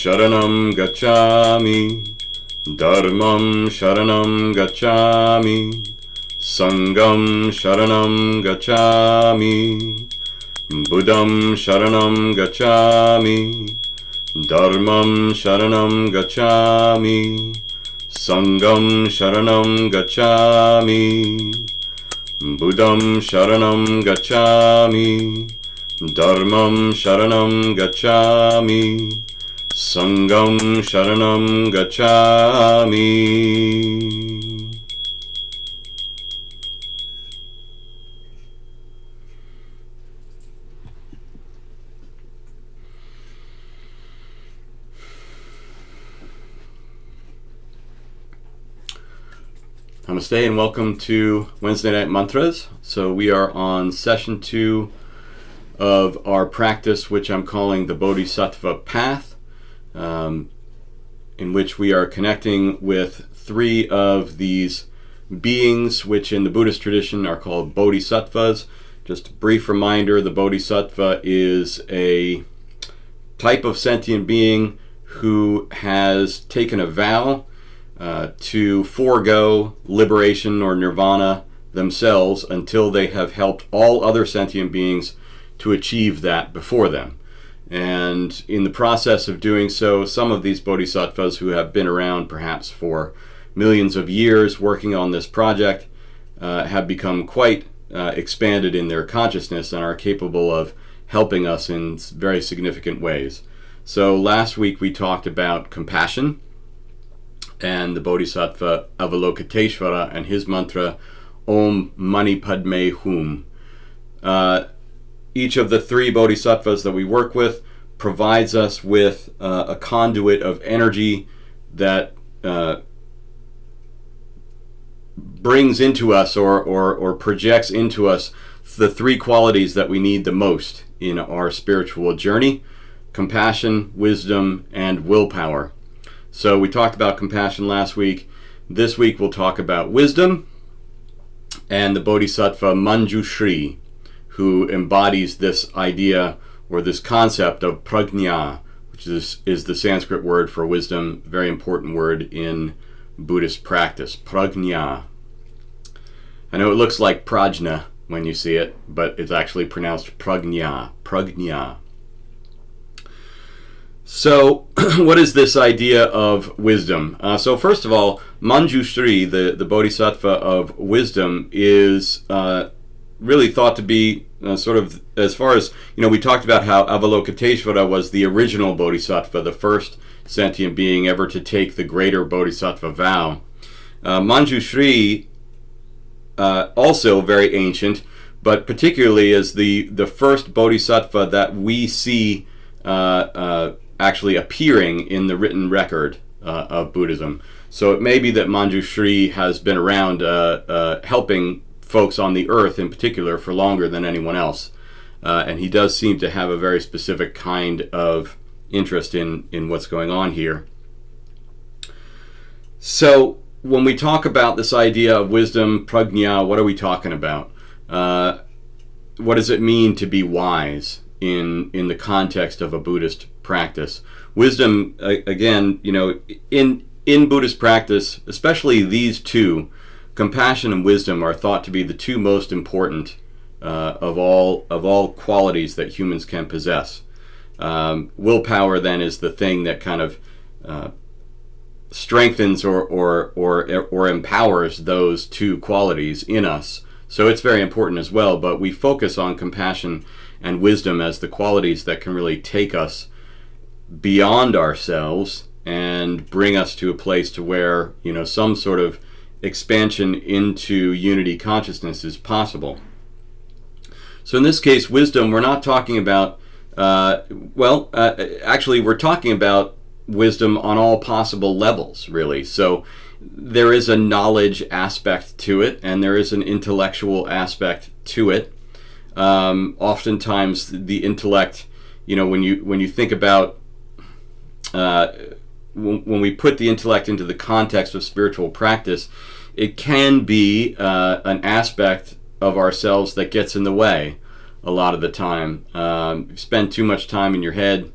sharanam gacchami, dharmam sharanam gacchami, sangam sharanam gacchami, buddham sharanam gacchami, dharmam sharanam gacchami, sangam sharanam gacchami, buddham sharanam gacchami, dharmam sharanam gacchami, sangam sharanam gacchami. Namaste and welcome to Wednesday Night Mantras. So we are on session 2 of our practice, which I'm calling the Bodhisattva Path, in which we are connecting with 3 of these beings, which in the Buddhist tradition are called Bodhisattvas. Just a brief reminder, the Bodhisattva is a type of sentient being who has taken a vow to forego liberation or nirvana themselves until they have helped all other sentient beings to achieve that before them. And in the process of doing so, some of these bodhisattvas who have been around perhaps for millions of years working on this project have become quite expanded in their consciousness and are capable of helping us in very significant ways. So last week we talked about compassion and the Bodhisattva Avalokiteśvara and his mantra, Om maṇipadme hum. Each of the 3 bodhisattvas that we work with provides us with a conduit of energy that brings into us or projects into us the 3 qualities that we need the most in our spiritual journey: compassion, wisdom, and willpower. So we talked about compassion last week. This week we'll talk about wisdom and the Bodhisattva Mañjuśrī, who embodies this idea or this concept of prajna, which is the Sanskrit word for wisdom, very important word in Buddhist practice, prajna. I know it looks like prajna when you see it, but it's actually pronounced prajna, prajna. So, what is this idea of wisdom? So first of all, Mañjuśrī, the Bodhisattva of wisdom, is really thought to be sort of, as far as, we talked about how Avalokiteśvara was the original Bodhisattva, the first sentient being ever to take the greater Bodhisattva vow. Mañjuśrī, also very ancient, but particularly as the first Bodhisattva that we see actually appearing in the written record of Buddhism. So it may be that Mañjuśrī has been around helping folks on the earth in particular for longer than anyone else. And he does seem to have a very specific kind of interest in what's going on here. So when we talk about this idea of wisdom, prajna, what are we talking about? What does it mean to be wise in the context of a Buddhist practice? Wisdom, again, in Buddhist practice, especially these 2, compassion and wisdom, are thought to be the 2 most important of all qualities that humans can possess. Willpower then is the thing that kind of strengthens or empowers those 2 qualities in us. So it's very important as well, but we focus on compassion and wisdom as the qualities that can really take us beyond ourselves and bring us to a place to where, some sort of expansion into unity consciousness is possible. So in this case, wisdom, we're not talking about, actually we're talking about wisdom on all possible levels, really. So there is a knowledge aspect to it, and there is an intellectual aspect to it. Oftentimes the intellect, when you think about when we put the intellect into the context of spiritual practice, it can be an aspect of ourselves that gets in the way a lot of the time. You spend too much time in your head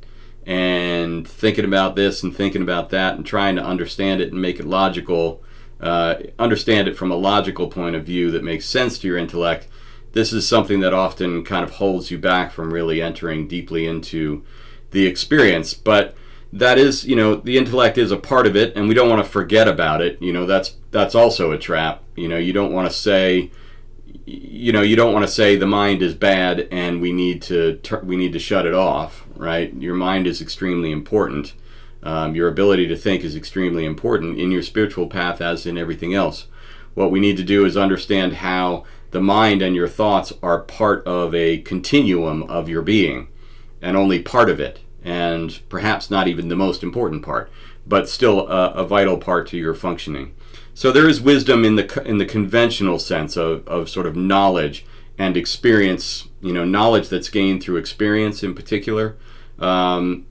and thinking about this and thinking about that and trying to understand it and make it logical, understand it from a logical point of view that makes sense to your intellect, this is something that often kind of holds you back from really entering deeply into the experience. But that is, the intellect is a part of it, and we don't want to forget about it. That's also a trap. You don't want to say, the mind is bad and we need to shut it off, right? Your mind is extremely important. Your ability to think is extremely important in your spiritual path, as in everything else. What we need to do is understand how the mind and your thoughts are part of a continuum of your being, and only part of it, and perhaps not even the most important part, but still a vital part to your functioning. So there is wisdom in the conventional sense of sort of knowledge and experience, knowledge that's gained through experience in particular. I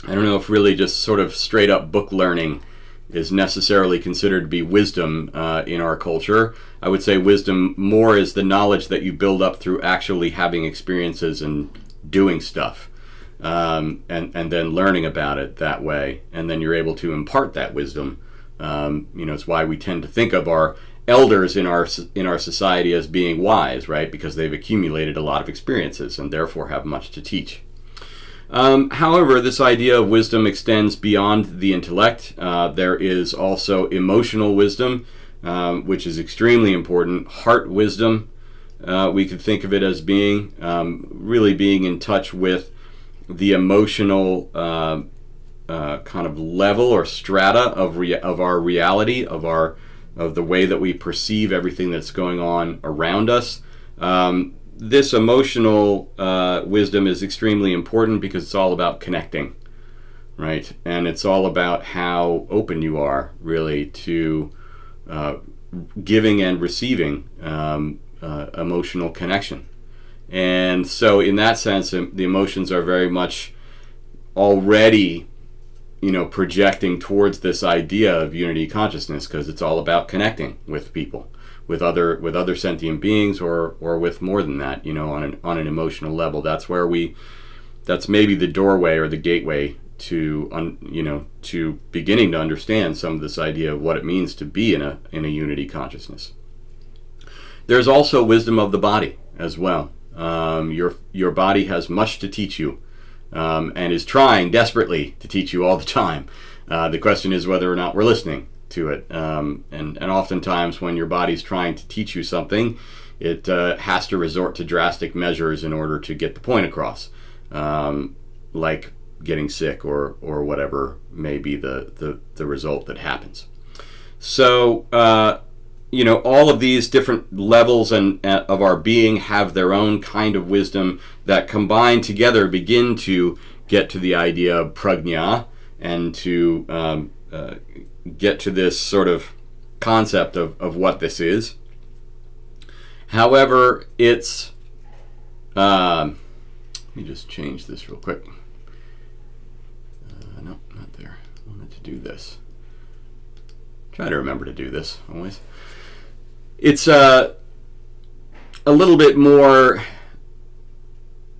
don't know if really just sort of straight up book learning is necessarily considered to be wisdom in our culture. I would say wisdom more is the knowledge that you build up through actually having experiences and doing stuff, and then learning about it that way, and then you're able to impart that wisdom. It's why we tend to think of our elders in our society as being wise, right? Because they've accumulated a lot of experiences and therefore have much to teach. However, this idea of wisdom extends beyond the intellect. There is also emotional wisdom, which is extremely important. Heart wisdom, we could think of it as being really being in touch with the emotional kind of level or strata of our reality, of the way that we perceive everything that's going on around us. This emotional wisdom is extremely important because it's all about connecting, right? And it's all about how open you are, really, to giving and receiving emotional connection. And so in that sense, the emotions are very much already projecting towards this idea of unity consciousness, because it's all about connecting with people, with other sentient beings, or with more than that, on an emotional level. That's maybe the doorway or the gateway to beginning to understand some of this idea of what it means to be in a unity consciousness. There's also wisdom of the body as well. Your body has much to teach you, and is trying desperately to teach you all the time. The question is whether or not we're listening to it. And oftentimes when your body's trying to teach you something, it has to resort to drastic measures in order to get the point across, like getting sick or whatever may be the result that happens. So all of these different levels of our being have their own kind of wisdom that combined together begin to get to the idea of prajna, and to get to this sort of concept of what this is. However, it's let me just change this real quick. No, not there. I wanted to do this. Try to remember to do this always. It's a little bit more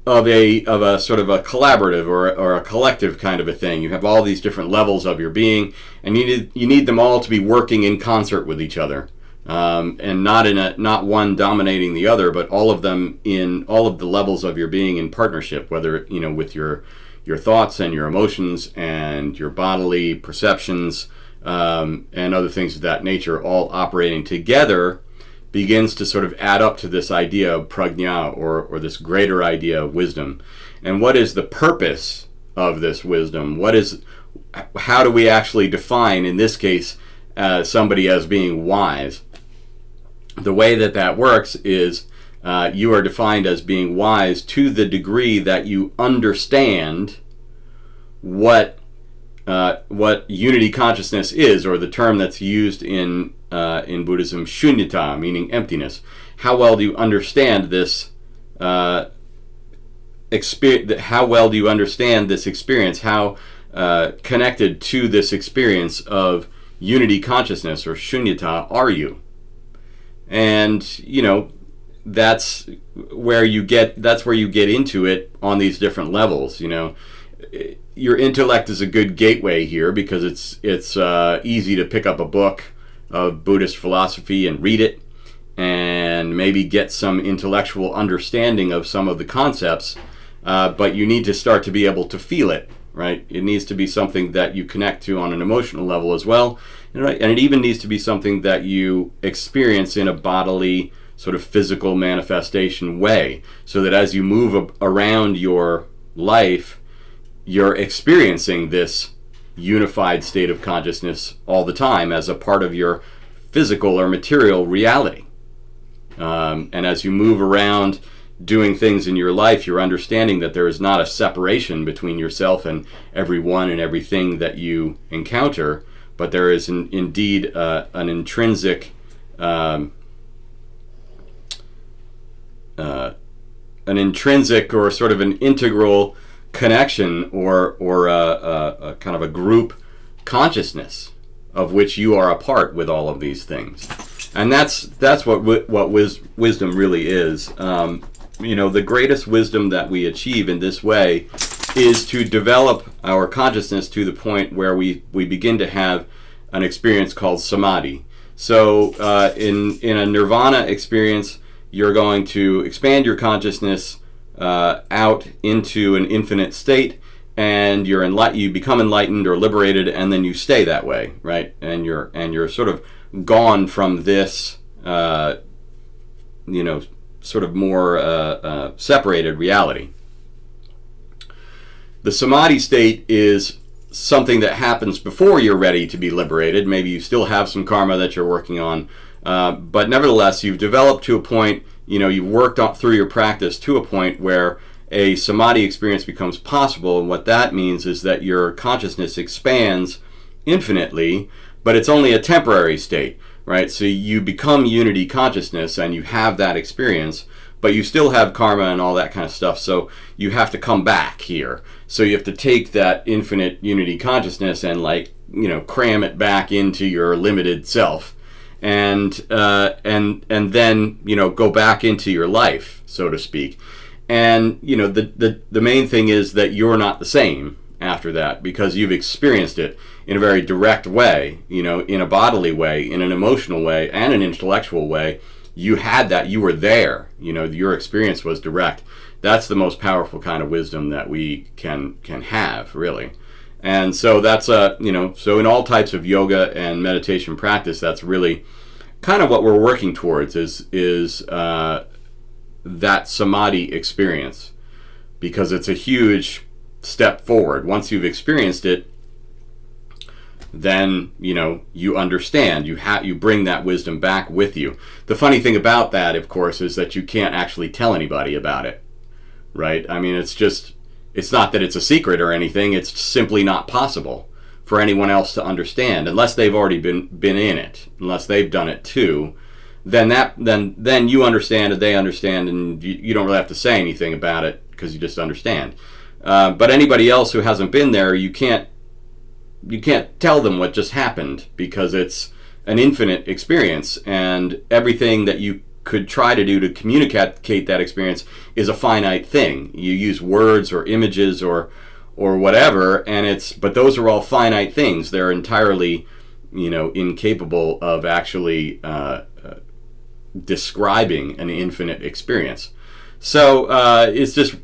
of a sort of a collaborative or a collective kind of a thing. You have all these different levels of your being, and you need them all to be working in concert with each other, and not one dominating the other, but all of them in all of the levels of your being in partnership, whether with your thoughts and your emotions and your bodily perceptions, and other things of that nature, all operating together, begins to sort of add up to this idea of prajna, or this greater idea of wisdom. And what is the purpose of this wisdom? How do we actually define, in this case, somebody as being wise? The way that works is you are defined as being wise to the degree that you understand what unity consciousness is, or the term that's used in Buddhism, shunyata, meaning emptiness. How well do you understand this experience? How well do you understand this experience? How connected to this experience of unity consciousness, or shunyata, are you? And that's where you get into it on these different levels. your intellect is a good gateway here because it's easy to pick up a book of Buddhist philosophy and read it and maybe get some intellectual understanding of some of the concepts, but you need to start to be able to feel it, right? It needs to be something that you connect to on an emotional level as well, right? And it even needs to be something that you experience in a bodily, sort of physical manifestation way, so that as you move around your life, you're experiencing this unified state of consciousness all the time as a part of your physical or material reality. And as you move around doing things in your life, you're understanding that there is not a separation between yourself and everyone and everything that you encounter, but there is indeed an intrinsic or sort of an integral connection or a kind of a group consciousness of which you are a part with all of these things. And that's what wisdom really is. The greatest wisdom that we achieve in this way is to develop our consciousness to the point where we begin to have an experience called samadhi. So in a nirvana experience, you're going to expand your consciousness out into an infinite state, and you become enlightened or liberated, and then you stay that way, right? And you're sort of gone from this, sort of more separated reality. The samadhi state is something that happens before you're ready to be liberated. Maybe you still have some karma that you're working on, but nevertheless, you've developed to a point, you've worked through your practice to a point where a samadhi experience becomes possible. And what that means is that your consciousness expands infinitely, but it's only a temporary state, right? So you become unity consciousness and you have that experience, but you still have karma and all that kind of stuff. So you have to come back here. So you have to take that infinite unity consciousness and cram it back into your limited self. And then go back into your life, so to speak. And the main thing is that you're not the same after that, because you've experienced it in a very direct way, in a bodily way, in an emotional way, and an intellectual way. You had that, you were there, your experience was direct. That's the most powerful kind of wisdom that we can have, really. And so that's so in all types of yoga and meditation practice, that's really kind of what we're working towards is that samadhi experience, because it's a huge step forward. Once you've experienced it, then you understand. You bring that wisdom back with you. The funny thing about that, of course, is that you can't actually tell anybody about it, right? I mean, it's not that it's a secret or anything. It's simply not possible for anyone else to understand unless they've already been in it, unless they've done it too. Then you understand and they understand, and you don't really have to say anything about it because you just understand. But anybody else who hasn't been there, you can't tell them what just happened, because it's an infinite experience, and everything that you could try to do to communicate that experience is a finite thing. You use words or images or whatever, but those are all finite things. They're entirely, incapable of actually describing an infinite experience. So it's just,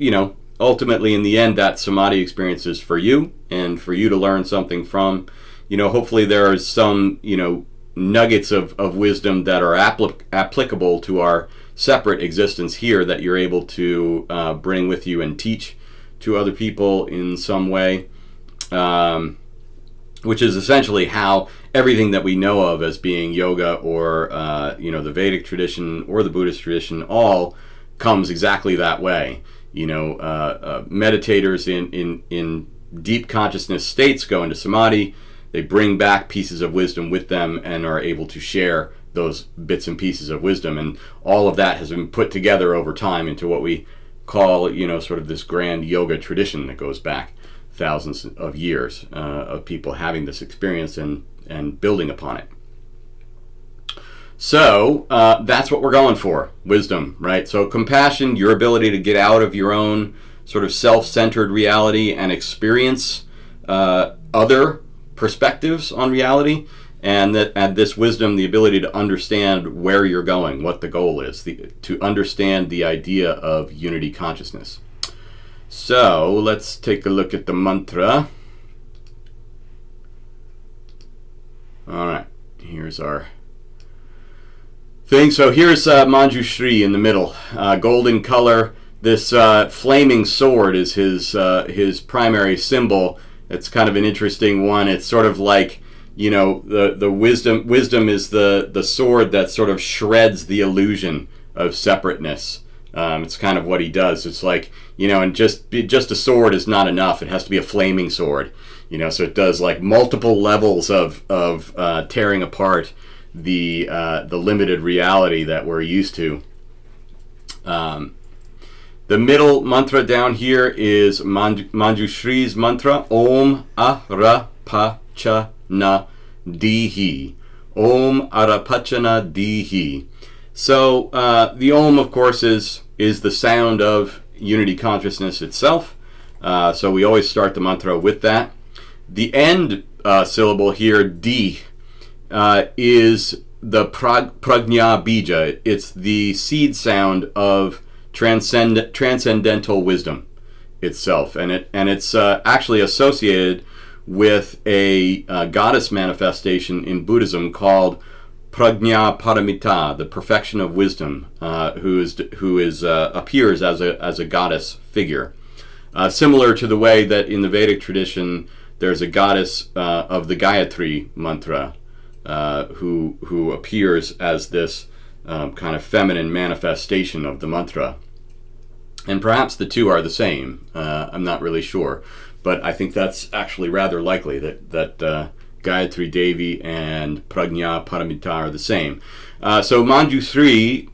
ultimately in the end, that samadhi experience is for you, and for you to learn something from. Hopefully there are some, nuggets of wisdom that are applicable to our separate existence here that you're able to bring with you and teach to other people in some way, which is essentially how everything that we know of as being yoga or the Vedic tradition or the Buddhist tradition all comes exactly that way. Meditators in deep consciousness states go into samadhi. They bring back pieces of wisdom with them and are able to share those bits and pieces of wisdom, and all of that has been put together over time into what we call, sort of this grand yoga tradition that goes back thousands of years of people having this experience and building upon it. So that's what we're going for, wisdom, right? So compassion, your ability to get out of your own sort of self-centered reality and experience other perspectives on reality, and this wisdom, the ability to understand where you're going, what the goal is, to understand the idea of unity consciousness. So let's take a look at the mantra. All right, here's our thing. So here's Mañjuśrī in the middle, golden color. This flaming sword is his primary symbol. It's kind of an interesting one. It's sort of like, you know, the wisdom is the sword that sort of shreds the illusion of separateness. It's kind of what he does. It's like, you know, and just a sword is not enough. It has to be a flaming sword, you know. So it does like multiple levels of tearing apart the limited reality that we're used to. The middle mantra down here is Mañjuśrī's mantra, Om Arapachana dhīḥ. Om Arapachana dhīḥ. So the Om, of course, is the sound of unity consciousness itself. So we always start the mantra with that. The end syllable here, dhīḥ, is the prajna bija. It's the seed sound of transcendental wisdom itself, and it's actually associated with a goddess manifestation in Buddhism called maṇipadme, the perfection of wisdom, who appears as a goddess figure, similar to the way that in the Vedic tradition there's a goddess of the Gayatri mantra who appears as this kind of feminine manifestation of the mantra. And perhaps the two are the same. I'm not really sure. But I think that's actually rather likely that Gayatri Devi and Maṇipadme are the same. So Mañjuśrī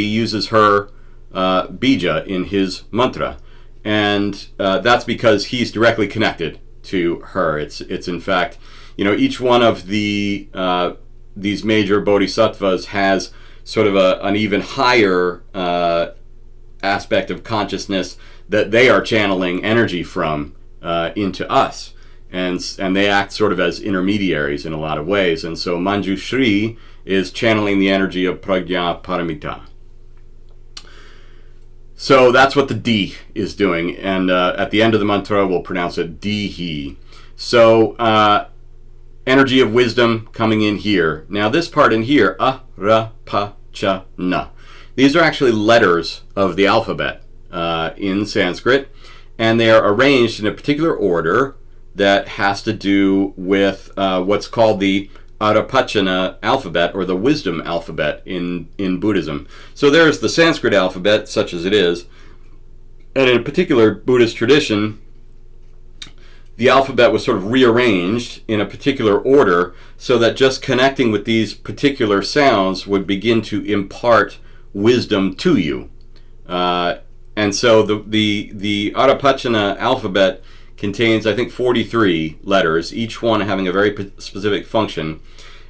uses her bija in his mantra. And that's because he's directly connected to her. It's in fact, you know, each one of these major bodhisattvas has sort of an even higher aspect of consciousness that they are channeling energy from into us, and they act sort of as intermediaries in a lot of ways. And so Mañjuśrī is channeling the energy of Maṇipadme. So that's what the dhīḥ is doing, and at the end of the mantra we'll pronounce it dhīḥ. So energy of wisdom coming in here. Now this part in here, Arapachana. These are actually letters of the alphabet in Sanskrit, and they are arranged in a particular order that has to do with what's called the Arapachana alphabet, or the wisdom alphabet in Buddhism. So there's the Sanskrit alphabet, such as it is, and in a particular Buddhist tradition, the alphabet was sort of rearranged in a particular order so that just connecting with these particular sounds would begin to impart wisdom to you. And so the Arapachana alphabet contains, I think, 43 letters, each one having a very specific function.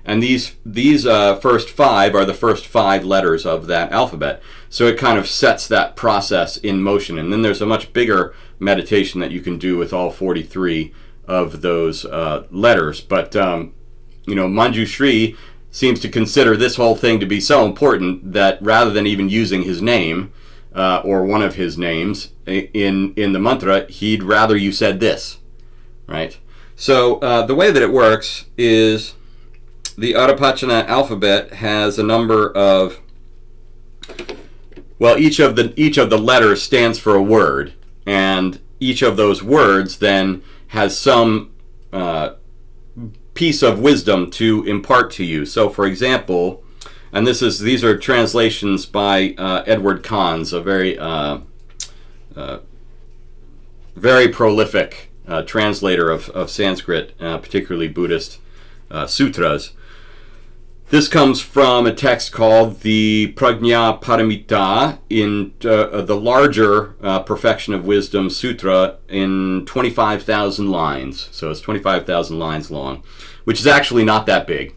And these first 5 are the first 5 letters of that alphabet. So it kind of sets that process in motion. And then there's a much bigger meditation that you can do with all 43 of those letters. But, you know, Mañjuśrī seems to consider this whole thing to be so important that rather than even using his name, or one of his names in the mantra, he'd rather you said this, right? So the way that it works is the Arapachana alphabet has a number of, well, each of the letters stands for a word, and each of those words then has some piece of wisdom to impart to you. So, for example, and these are translations by Edward Conze, a very prolific translator of Sanskrit, particularly Buddhist sutras. This comes from a text called the Maṇipadme in the larger Perfection of Wisdom Sutra in 25,000 lines. So it's 25,000 lines long, which is actually not that big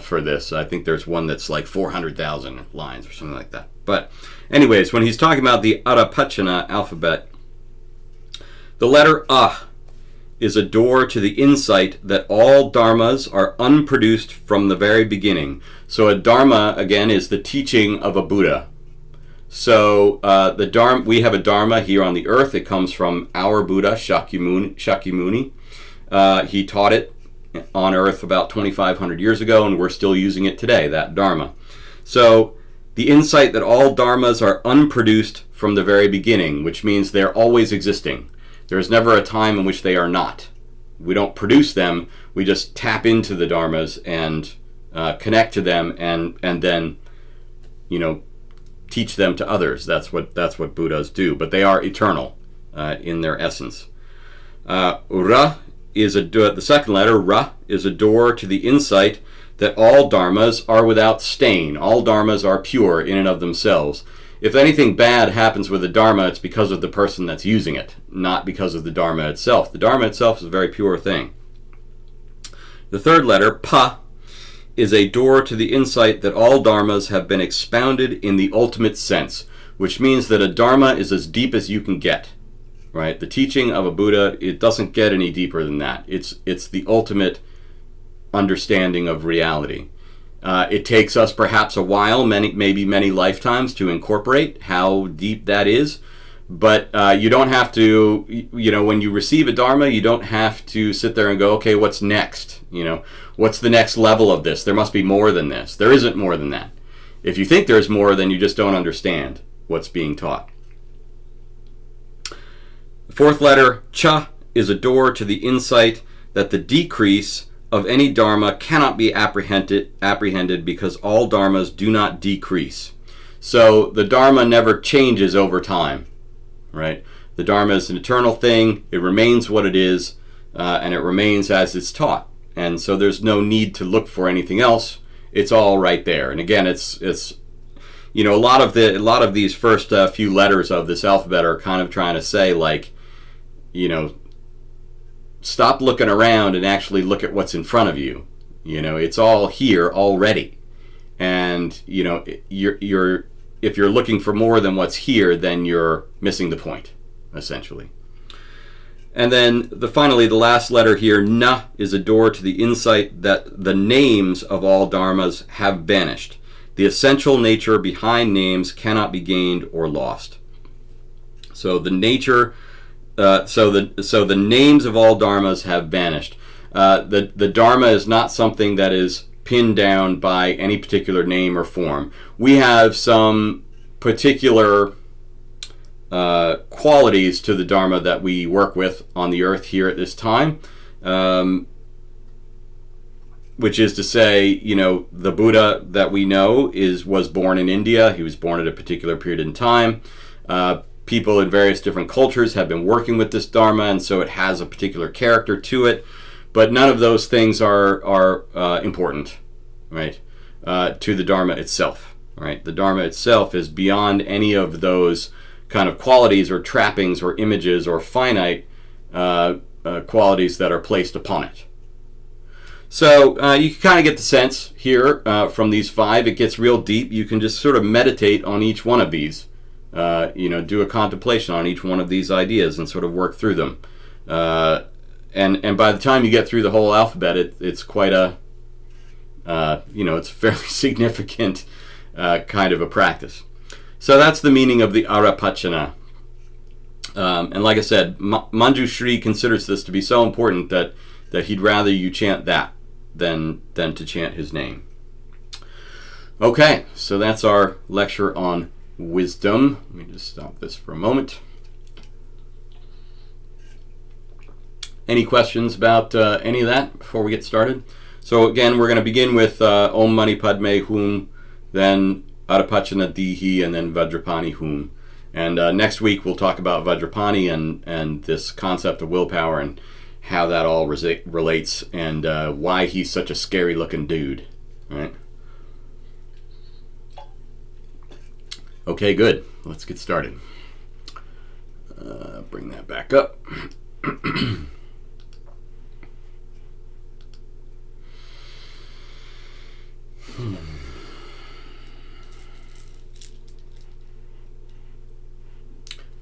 for this. I think there's one that's like 400,000 lines or something like that. But Anyways, when he's talking about the Arapachana alphabet, the letter A is a door to the insight that all dharmas are unproduced from the very beginning. So a dharma, again, is the teaching of a Buddha. So the dharma, we have a dharma here on the earth. It comes from our Buddha, Shakyamuni. He taught it on earth about 2,500 years ago, and we're still using it today, that dharma. So the insight that all dharmas are unproduced from the very beginning, which means they're always existing. There's never a time in which they are not. We don't produce them. We just tap into the dharmas and connect to them, and then, teach them to others. That's what Buddhas do. But they are eternal in their essence. Ra is the second letter. Ra is a door to the insight that all dharmas are without stain. All dharmas are pure in and of themselves. If anything bad happens with the dharma, it's because of the person that's using it, not because of the dharma itself. The dharma itself is a very pure thing. The third letter, Pa, is a door to the insight that all dharmas have been expounded in the ultimate sense, which means that a dharma is as deep as you can get, right? The teaching of a Buddha, it doesn't get any deeper than that. It's the ultimate understanding of reality. It takes us perhaps a while, maybe many lifetimes, to incorporate how deep that is. But you don't have to, when you receive a dharma, you don't have to sit there and go, okay, what's next? What's the next level of this? There must be more than this. There isn't more than that. If you think there's more, then you just don't understand what's being taught. The fourth letter, Cha, is a door to the insight that the decrease of any dharma cannot be apprehended because all dharmas do not decrease. So the dharma never changes over time, right? The dharma is an eternal thing. It remains what it is, and it remains as it's taught. And so there's no need to look for anything else. It's all right there. And again, it's a lot of these first few letters of this alphabet are kind of trying to say, like, stop looking around and actually look at what's in front of you. It's all here already. And if you're looking for more than what's here, then you're missing the point, essentially. And then finally, the last letter here, Na, is a door to the insight that the names of all dharmas have vanished. The essential nature behind names cannot be gained or lost. So the nature, so the names of all dharmas have vanished. The dharma is not something that is pinned down by any particular name or form. We have some particular qualities to the dharma that we work with on the earth here at this time, which is to say, the Buddha that we know was born in India. He was born at a particular period in time. People in various different cultures have been working with this dharma, and so it has a particular character to it. But none of those things are important, right, to the dharma itself. Right, the dharma itself is beyond any of those kind of qualities or trappings or images or finite qualities that are placed upon it. So you can kind of get the sense here from these five. It gets real deep. You can just sort of meditate on each one of these. Do a contemplation on each one of these ideas and sort of work through them. And by the time you get through the whole alphabet, it's quite a, it's a fairly significant kind of a practice. So that's the meaning of the Arapachana. And like I said, Mañjuśrī considers this to be so important that he'd rather you chant that than to chant his name. Okay, so that's our lecture on wisdom. Let me just stop this for a moment. Any questions about any of that before we get started? So again, we're going to begin with Om maṇipadme hum, then Arapachana dhīḥ, and then Vajrapāṇi hum. And next week we'll talk about Vajrapāṇi and this concept of willpower and how that all relates and why he's such a scary looking dude. Right? Okay, good. Let's get started. Bring that back up.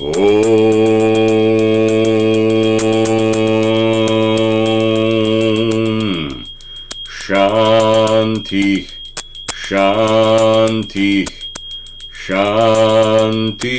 Om Shanti Shanti Shanti